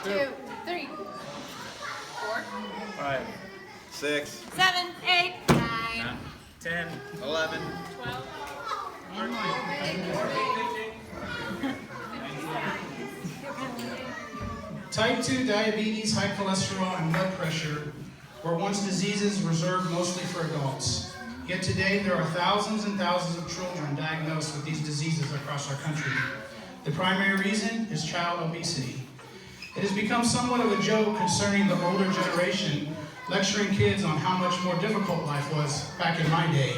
2, 3, 4, 5, 6, 7, 8, 9, 10, 11, 12, 13. Type 2 diabetes, high cholesterol, and blood pressure were once diseases reserved mostly for adults. Yet today there are thousands and thousands of children diagnosed with these diseases across our country. The primary reason is child obesity. It has become somewhat of a joke concerning the older generation lecturing kids on how much more difficult life was back in my day.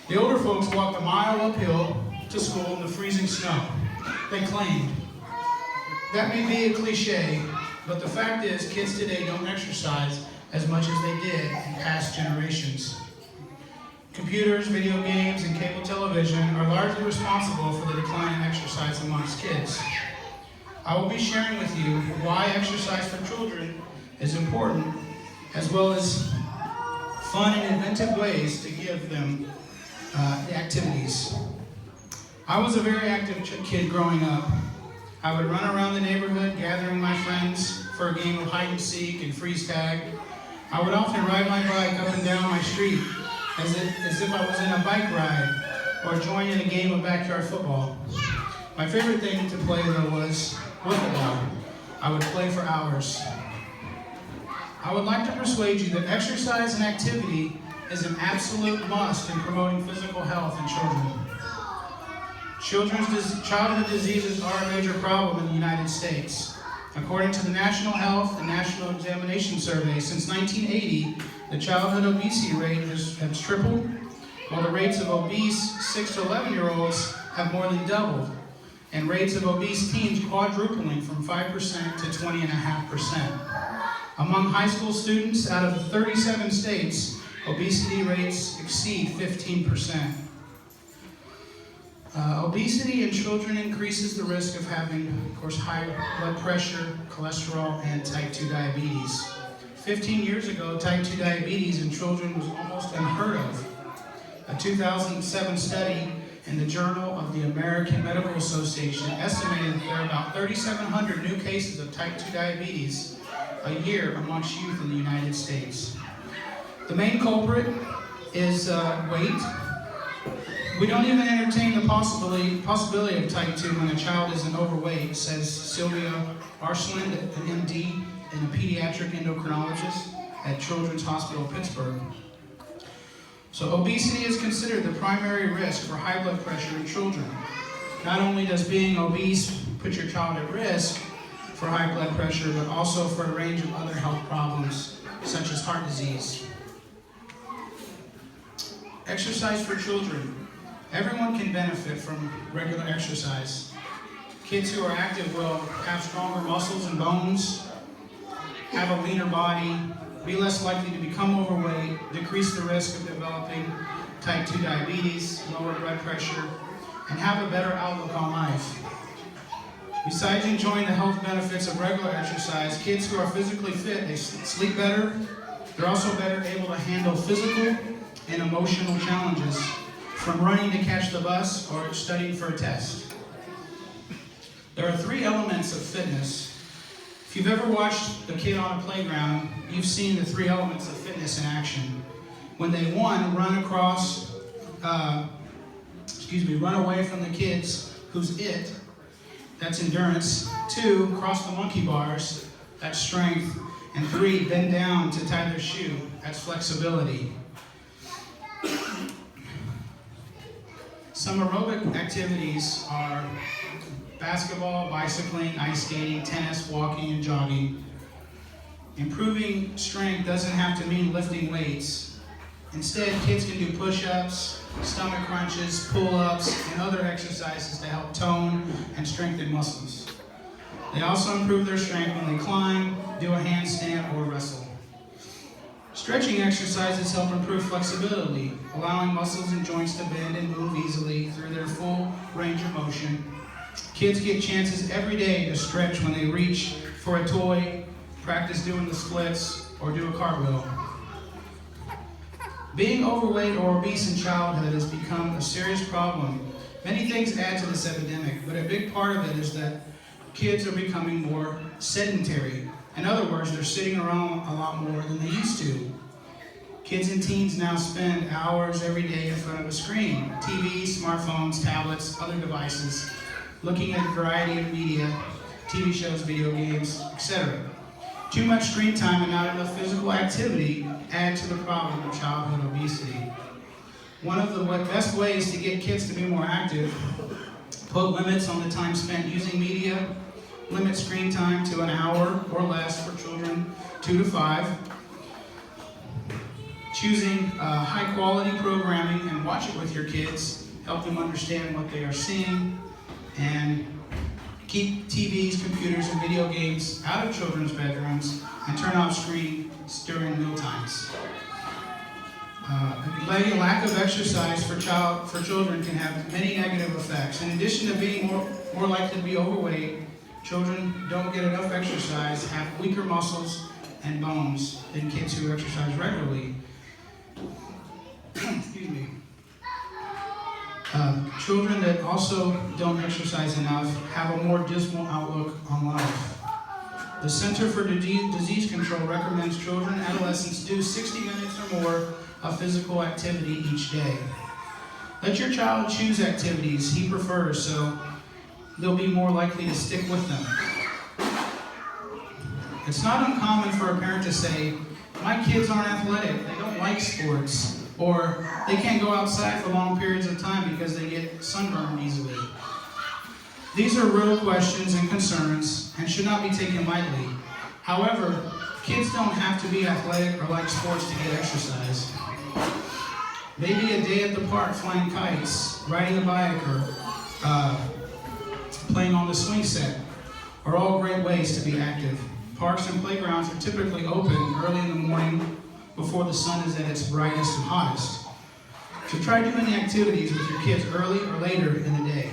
The older folks walked a mile uphill to school in the freezing snow. They claimed. That may be a cliche, but the fact is kids today don't exercise as much as they did in past generations. Computers, video games, and cable television are largely responsible for the decline in exercise amongst kids. I will be sharing with you why exercise for children is important, as well as fun and inventive ways to give them the activities. I was a very active kid growing up. I would run around the neighborhood gathering my friends for a game of hide and seek and freeze tag. I would often ride my bike up and down my street as if I was in a bike ride or join in a game of backyard football. My favorite thing to play though was wiffle. I would play for hours. I would like to persuade you that exercise and activity is an absolute must in promoting physical health in children. Childhood diseases are a major problem in the United States. According to the National Health and National Examination Survey, since 1980, the childhood obesity rate has tripled, while the rates of obese 6 to 11-year-olds have more than doubled, and rates of obese teens quadrupling from 5% to 20.5%. Among high school students out of 37 states, obesity rates exceed 15%. Obesity in children increases the risk of having, of course, high blood pressure, cholesterol, and type 2 diabetes. 15 years ago, type 2 diabetes in children was almost unheard of. A 2007 study in the Journal of the American Medical Association estimated that there are about 3,700 new cases of type 2 diabetes a year amongst youth in the United States. The main culprit is weight. We don't even entertain the possibility of type 2 when a child isn't overweight, says Sylvia Arsland, an MD and a pediatric endocrinologist at Children's Hospital Pittsburgh. So obesity is considered the primary risk for high blood pressure in children. Not only does being obese put your child at risk for high blood pressure, but also for a range of other health problems, such as heart disease. Exercise for children. Everyone can benefit from regular exercise. Kids who are active will have stronger muscles and bones, have a leaner body, be less likely to become overweight, decrease the risk of developing type 2 diabetes, lower blood pressure, and have a better outlook on life. Besides enjoying the health benefits of regular exercise, kids who are physically fit, they sleep better. They're also better able to handle physical and emotional challenges, from running to catch the bus or studying for a test. There are 3 elements of fitness. If you've ever watched a kid on a playground, you've seen the 3 elements of fitness in action. When they, 1, run away from the kids who's it, that's endurance. 2, cross the monkey bars, that's strength. And 3, bend down to tie their shoe, that's flexibility. Some aerobic activities are basketball, bicycling, ice skating, tennis, walking, and jogging. Improving strength doesn't have to mean lifting weights. Instead, kids can do push-ups, stomach crunches, pull-ups, and other exercises to help tone and strengthen muscles. They also improve their strength when they climb, do a handstand, or wrestle. Stretching exercises help improve flexibility, allowing muscles and joints to bend and move easily through their full range of motion. Kids get chances every day to stretch when they reach for a toy, practice doing the splits, or do a cartwheel. Being overweight or obese in childhood has become a serious problem. Many things add to this epidemic, but a big part of it is that kids are becoming more sedentary. In other words, they're sitting around a lot more than they used to. Kids and teens now spend hours every day in front of a screen, TV, smartphones, tablets, other devices, looking at a variety of media, TV shows, video games, etc. Too much screen time and not enough physical activity add to the problem of childhood obesity. One of the best ways to get kids to be more active: put limits on the time spent using media, limit screen time to an hour or less for children 2 to 5. Choosing high quality programming and watch it with your kids, help them understand what they are seeing, and keep TVs, computers, and video games out of children's bedrooms, and turn off screens during meal times. A lack of exercise for children can have many negative effects. In addition to being more likely to be overweight, children don't get enough exercise, have weaker muscles and bones than kids who exercise regularly. Excuse me. Children that also don't exercise enough have a more dismal outlook on life. The Center for Disease Control recommends children and adolescents do 60 minutes or more of physical activity each day. Let your child choose activities he prefers so they'll be more likely to stick with them. It's not uncommon for a parent to say, "My kids aren't athletic, they don't like sports," or "they can't go outside for long periods of time because they get sunburned easily." These are real questions and concerns and should not be taken lightly. However, kids don't have to be athletic or like sports to get exercise. Maybe a day at the park flying kites, riding a bike, or playing on the swing set are all great ways to be active. Parks and playgrounds are typically open early in the morning before the sun is at its brightest and hottest. So try doing the activities with your kids early or later in the day.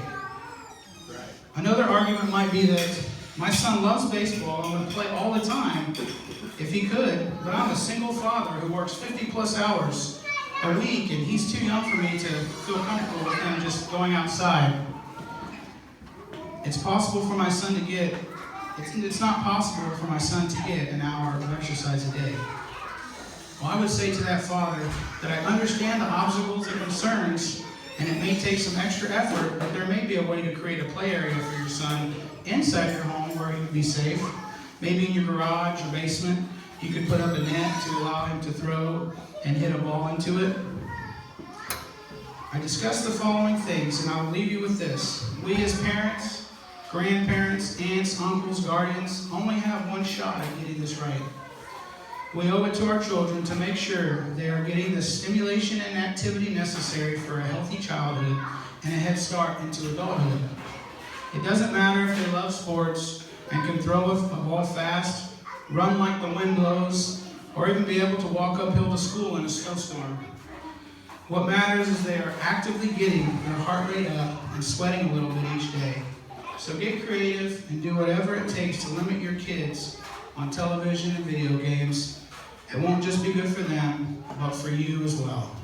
Another argument might be that my son loves baseball and would play all the time if he could, but I'm a single father who works 50 plus hours a week and he's too young for me to feel comfortable with him just going outside. It's not possible for my son to get an hour of exercise a day. Well, I would say to that father that I understand the obstacles and concerns, and it may take some extra effort, but there may be a way to create a play area for your son inside your home where he can be safe. Maybe in your garage or basement, you could put up a net to allow him to throw and hit a ball into it. I discussed the following things, and I will leave you with this. We as parents, grandparents, aunts, uncles, guardians only have one shot at getting this right. We owe it to our children to make sure they are getting the stimulation and activity necessary for a healthy childhood and a head start into adulthood. It doesn't matter if they love sports and can throw a ball fast, run like the wind blows, or even be able to walk uphill to school in a snowstorm. What matters is they are actively getting their heart rate up and sweating a little bit each day. So get creative and do whatever it takes to limit your kids on television and video games. It won't just be good for them, but for you as well.